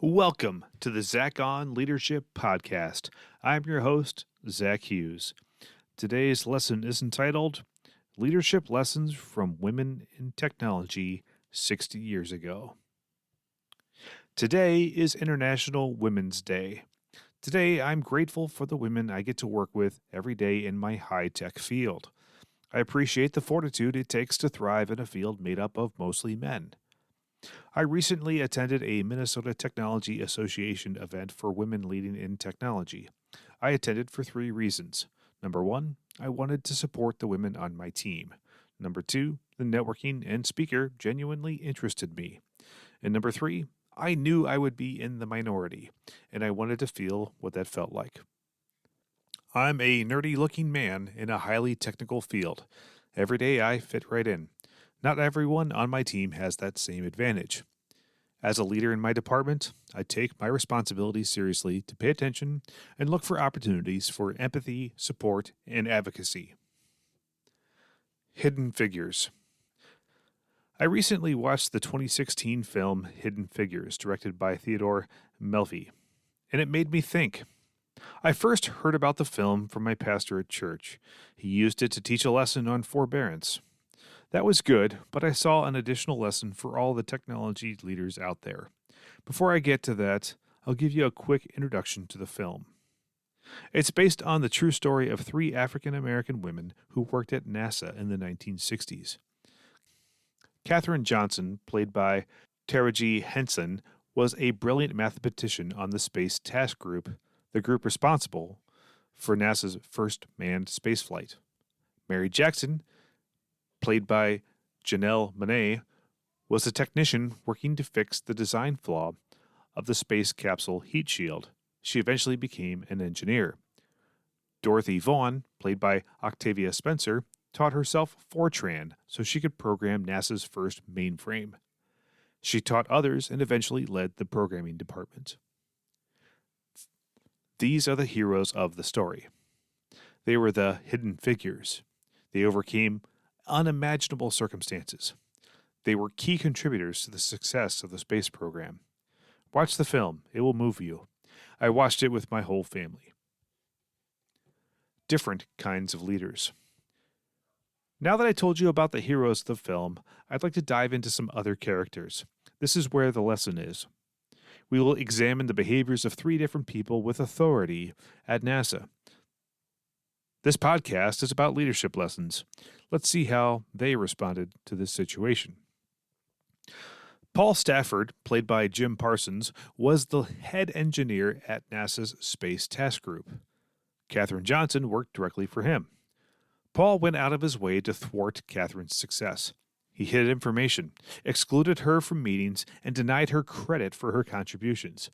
Welcome to the Zach On Leadership Podcast. I'm your host, Zach Hughes. Today's lesson is entitled Leadership Lessons from Women in Technology 60 Years Ago. Today is International Women's Day. Today, I'm grateful for the women I get to work with every day in my high-tech field. I appreciate the fortitude it takes to thrive in a field made up of mostly men. I recently attended a Minnesota Technology Association event for women leading in technology. I attended for 3 reasons. Number 1, I wanted to support the women on my team. Number 2, the networking and speaker genuinely interested me. And number 3, I knew I would be in the minority, and I wanted to feel what that felt like. I'm a nerdy-looking man in a highly technical field. Every day I fit right in. Not everyone on my team has that same advantage. As a leader in my department, I take my responsibility seriously to pay attention and look for opportunities for empathy, support, and advocacy. Hidden Figures. I recently watched the 2016 film Hidden Figures, directed by Theodore Melfi, and it made me think. I first heard about the film from my pastor at church. He used it to teach a lesson on forbearance. That was good, but I saw an additional lesson for all the technology leaders out there. Before I get to that, I'll give you a quick introduction to the film. It's based on the true story of 3 African American women who worked at NASA in the 1960s. Katherine Johnson, played by Taraji Henson, was a brilliant mathematician on the Space Task Group, the group responsible for NASA's first manned spaceflight. Mary Jackson, played by Janelle Monáe, was a technician working to fix the design flaw of the space capsule heat shield. She eventually became an engineer. Dorothy Vaughan, played by Octavia Spencer, taught herself Fortran so she could program NASA's first mainframe. She taught others and eventually led the programming department. These are the heroes of the story. They were the hidden figures. They overcame unimaginable circumstances. They were key contributors to the success of the space program. Watch the film. It will move you. I watched it with my whole family. Different kinds of leaders. Now that I told you about the heroes of the film, I'd like to dive into some other characters. This is where the lesson is. We will examine the behaviors of 3 different people with authority at NASA. This podcast is about leadership lessons. Let's see how they responded to this situation. Paul Stafford, played by Jim Parsons, was the head engineer at NASA's Space Task Group. Katherine Johnson worked directly for him. Paul went out of his way to thwart Katherine's success. He hid information, excluded her from meetings, and denied her credit for her contributions.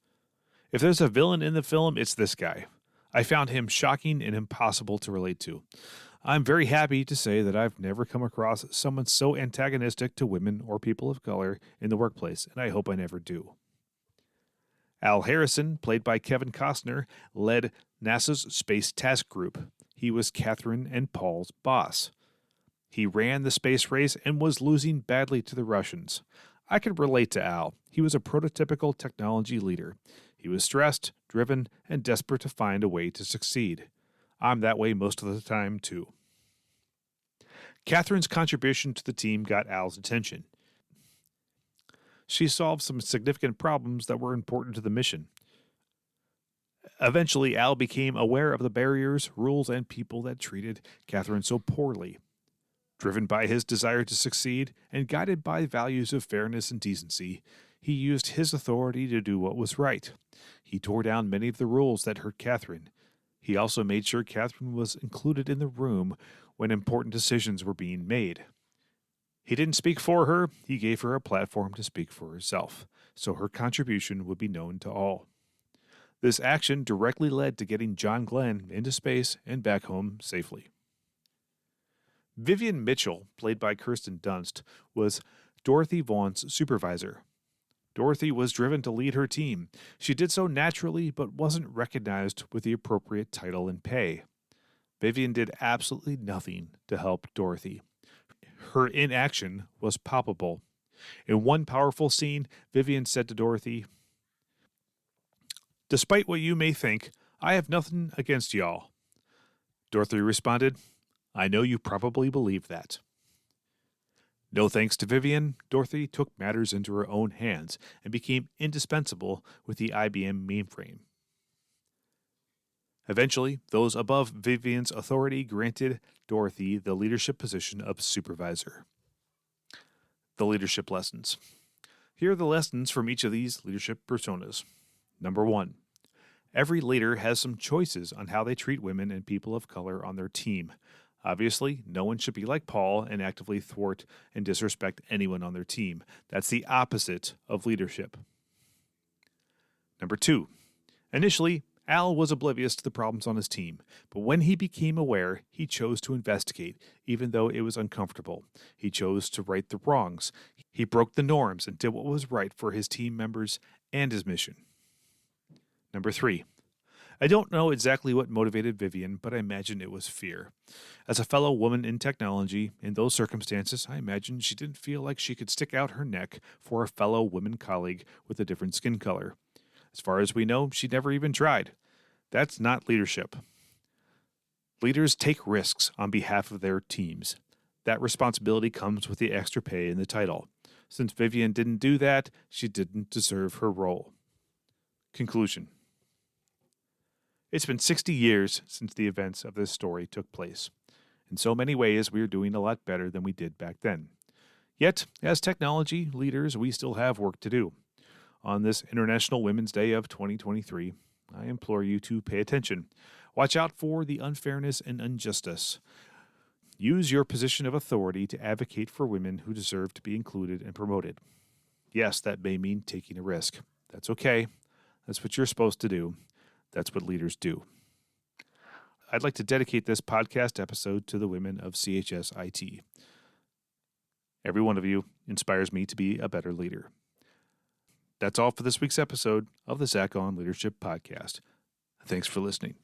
If there's a villain in the film, it's this guy. I found him shocking and impossible to relate to. I'm very happy to say that I've never come across someone so antagonistic to women or people of color in the workplace, and I hope I never do. Al Harrison, played by Kevin Costner, led NASA's Space Task Group. He was Katherine and Paul's boss. He ran the space race and was losing badly to the Russians. I could relate to Al. He was a prototypical technology leader. He was stressed, driven, and desperate to find a way to succeed. I'm that way most of the time, too. Katherine's contribution to the team got Al's attention. She solved some significant problems that were important to the mission. Eventually, Al became aware of the barriers, rules, and people that treated Katherine so poorly. Driven by his desire to succeed and guided by values of fairness and decency, he used his authority to do what was right. He tore down many of the rules that hurt Katherine. He also made sure Katherine was included in the room when important decisions were being made. He didn't speak for her, he gave her a platform to speak for herself, so her contribution would be known to all. This action directly led to getting John Glenn into space and back home safely. Vivian Mitchell, played by Kirsten Dunst, was Dorothy Vaughan's supervisor. Dorothy was driven to lead her team. She did so naturally, but wasn't recognized with the appropriate title and pay. Vivian did absolutely nothing to help Dorothy. Her inaction was palpable. In one powerful scene, Vivian said to Dorothy, Despite what you may think, I have nothing against y'all. Dorothy responded, I know you probably believe that. No thanks to Vivian, Dorothy took matters into her own hands and became indispensable with the IBM mainframe. Eventually, those above Vivian's authority granted Dorothy the leadership position of supervisor. The leadership lessons. Here are the lessons from each of these leadership personas. Number 1. Every leader has some choices on how they treat women and people of color on their team. Obviously, no one should be like Paul and actively thwart and disrespect anyone on their team. That's the opposite of leadership. Number 2. Initially, Al was oblivious to the problems on his team, but when he became aware, he chose to investigate, even though it was uncomfortable. He chose to right the wrongs. He broke the norms and did what was right for his team members and his mission. Number 3. I don't know exactly what motivated Vivian, but I imagine it was fear. As a fellow woman in technology, in those circumstances, I imagine she didn't feel like she could stick out her neck for a fellow woman colleague with a different skin color. As far as we know, she never even tried. That's not leadership. Leaders take risks on behalf of their teams. That responsibility comes with the extra pay and the title. Since Vivian didn't do that, she didn't deserve her role. Conclusion. It's been 60 years since the events of this story took place. In so many ways, we are doing a lot better than we did back then. Yet, as technology leaders, we still have work to do. On this International Women's Day of 2023, I implore you to pay attention. Watch out for the unfairness and injustice. Use your position of authority to advocate for women who deserve to be included and promoted. Yes, that may mean taking a risk. That's okay. That's what you're supposed to do. That's what leaders do. I'd like to dedicate this podcast episode to the women of CHS-IT. Every one of you inspires me to be a better leader. That's all for this week's episode of the Zach on Leadership Podcast. Thanks for listening.